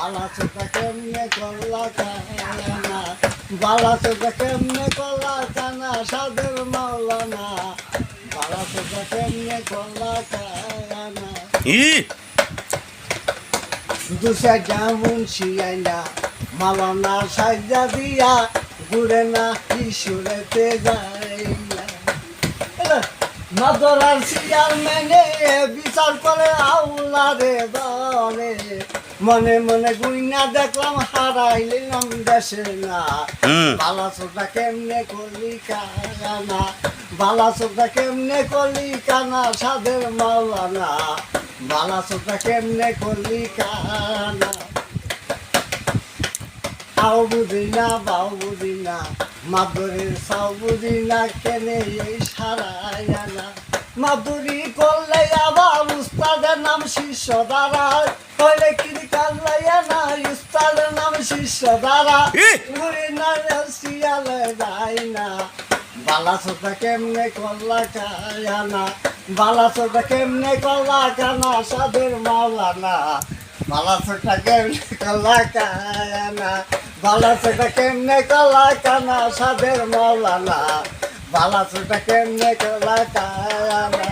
বালা চোখা কেমনে করলা কানা, বালা চোখা কেমনে করলা কানা, সাদের মাওলানা, বালা চোখা কেমনে করলা কানা। শুধু সাজা মুন্সি আইনা মাওলানা সাজা দিয়া ঘুরে না কিশোরেতে যাইয়া। মাদরার সিয়ার মেনে বিচার করে আউলারে দলে, মনে মনে গুইনা দেখলাম হারাইলাম দেশে না। বালা চোখা কেমনে করলি কানা, বালা চোখা কেমনে করলি কানা, সাদের মাওলানা, বালা চোখা কেমনে করলি কানা। আও বুঝি না বাউ বুঝি না, মাদুরির সাউ বুঝি না, কেনে এই সারাইয়া না। মাদুরি করলে আবার উস্তাদের নাম শিষ্য দ্বারা, কইলে কিরি কাল্লাইয়া না, উস্তাদের নাম শিষ্য দ্বারা, ঘুরি না শিয়ালে যাই না। বালা চোখা কেমনে করলা কানা, বালা চোখা কেমনে করলা কানা, সাদের মাওলানা, বালা চোখা কেমনে করলা কানা, বালা চোখা কেমনে করলা কানা, সাদের মাওলানা, বালা চোখা কেমনে করলা কানা।